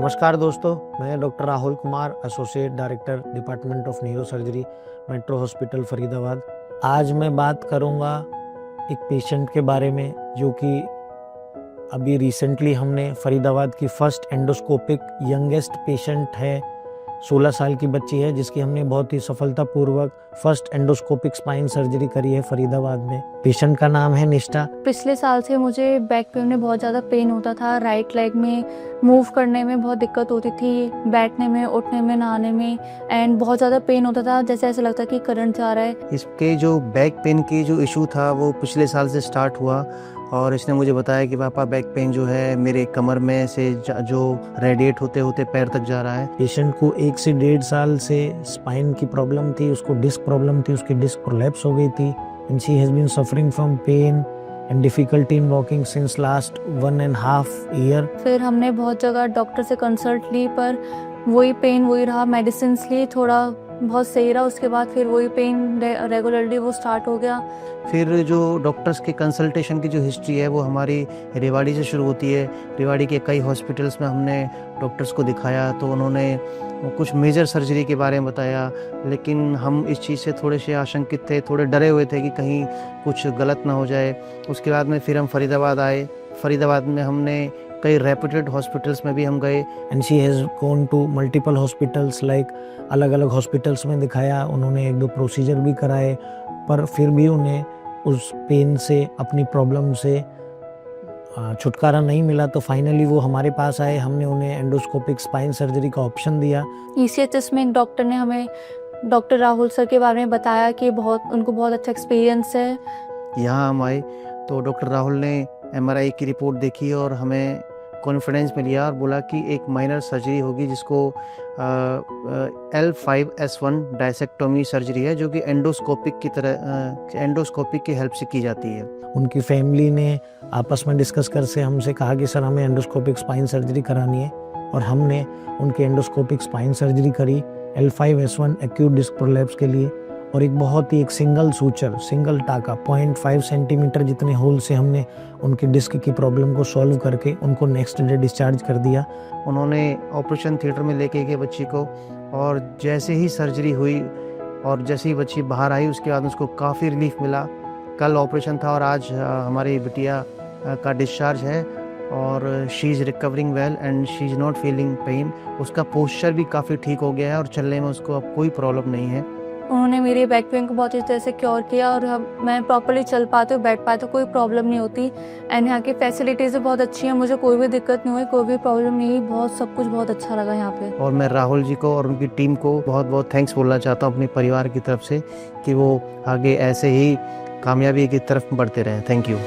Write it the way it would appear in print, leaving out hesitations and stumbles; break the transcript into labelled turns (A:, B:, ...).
A: नमस्कार दोस्तों, मैं doctor Rahul Kumar, associate director department of neuro surgery, metro hospital Faridabad. आज मैं बात करूंगा एक पेशेंट के बारे में जो कि अभी रिसेंटली हमने फरीदाबाद की फर्स्ट एंडोस्कोपिक यंगेस्ट पेशेंट है, 16 साल की बच्ची है जिसकी हमने बहुत ही सफलतापूर्वक फर्स्ट एंडोस्कोपिक स्पाइन सर्जरी करी है फरीदाबाद में। पेशेंट का नाम है निष्ठा।
B: पिछले साल से मुझे बैक पेन में बहुत ज़्यादा पेन होता था। राइट लेग में मूव करने में बहुत दिक्कत होती थी, बैठने में, उठने में, नहाने में, एंड बहुत ज़्यादा पेन होता था, जैसे ऐसा लगता कि करंट जा रहा है।
C: इसके जो बैक पेन की जो इशू था वो पिछले साल से स्टार्ट हुआ और इसने मुझे बताया कि पापा बैक पेन जो है मेरे कमर में से जो रेडिएट होते होते पैर तक जा रहा है।
A: पेशेंट को 1 से 1.5 साल से स्पाइन की प्रॉब्लम थी, उसको डिस्क प्रॉब्लम थी, उसकी डिस्क प्रोलैप्स हो गई थी and she has been suffering from pain and difficulty in walking since last 1.5 year.
B: फिर हमने बहुत जगह डॉक्टर से कंसल्ट ली पर वही पेन वही रहा, मेडिसिन ली, थोड़ा बहुत सही रहा। उसके बाद फिर वही पेन रेगुलरली वो स्टार्ट हो गया।
C: फिर जो डॉक्टर्स के कंसल्टेशन की जो हिस्ट्री है वो हमारी रेवाड़ी से शुरू होती है। रेवाड़ी के कई हॉस्पिटल्स में हमने डॉक्टर्स को दिखाया तो उन्होंने कुछ मेजर सर्जरी के बारे में बताया, लेकिन हम इस चीज़ से थोड़े से आशंकित थे, थोड़े डरे हुए थे कि कहीं कुछ गलत ना हो जाए। उसके बाद में फिर हम फरीदाबाद आए। फरीदाबाद में हमने कई रेप्यूटेड हॉस्पिटल्स में भी हम गए
A: and she has gone to multiple hospitals, like अलग अलग हॉस्पिटल्स में दिखाया। उन्होंने 1-2 प्रोसीजर भी कराए पर फिर भी उन्हें उस पेन से, अपनी प्रॉब्लम से छुटकारा नहीं मिला। तो फाइनली वो हमारे पास आए, हमने उन्हें एंडोस्कोपिक स्पाइन सर्जरी का ऑप्शन दिया।
B: ECHS में एक डॉक्टर ने हमें डॉक्टर राहुल सर के बारे में बताया कि उनको बहुत अच्छा एक्सपीरियंस है। यहाँ
C: हम आए तो डॉक्टर राहुल ने MRI की रिपोर्ट देखी और हमें कॉन्फिडेंस में लिया और बोला कि एक माइनर सर्जरी होगी जिसको L5S1 डायसेक्टोमी सर्जरी है जो कि एंडोस्कोपिक की हेल्प से की जाती है।
A: उनकी फैमिली ने आपस में डिस्कस कर से हमसे कहा कि सर हमें एंडोस्कोपिक स्पाइन सर्जरी करानी है और हमने उनकी एंडोस्कोपिक स्पाइन सर्जरी करी L5S1 एक्यूट डिस्क प्रोलैप्स के लिए। और एक सिंगल सूचर, सिंगल टाका 0.5 सेंटीमीटर जितने होल से हमने उनकी डिस्क की प्रॉब्लम को सॉल्व करके उनको नेक्स्ट डे डिस्चार्ज कर दिया।
C: उन्होंने ऑपरेशन थिएटर में लेके गए बच्ची को और जैसे ही सर्जरी हुई और जैसे ही बच्ची बाहर आई उसके बाद उसको काफ़ी रिलीफ मिला। कल ऑपरेशन था और आज हमारी बिटिया का डिस्चार्ज है और she is recovering well and she is not feeling pen. उसका पोस्चर भी काफ़ी ठीक हो गया है और चलने में उसको अब कोई प्रॉब्लम नहीं है।
B: उन्होंने मेरी बैक पेन को बहुत अच्छी तरह से क्योर किया और मैं प्रॉपर्ली चल पाती हूँ, बैठ पाती हूँ, कोई प्रॉब्लम नहीं होती। एंड यहाँ की फैसिलिटीज़ बहुत अच्छी हैं, मुझे कोई भी दिक्कत नहीं हुई, कोई भी प्रॉब्लम नहीं हुई, बहुत सब कुछ बहुत अच्छा लगा यहाँ पे।
C: और मैं राहुल जी को और उनकी टीम को बहुत बहुत थैंक्स बोलना चाहता हूँ अपने परिवार की तरफ से कि वो आगे ऐसे ही कामयाबी की तरफ बढ़ते रहें। Thank you.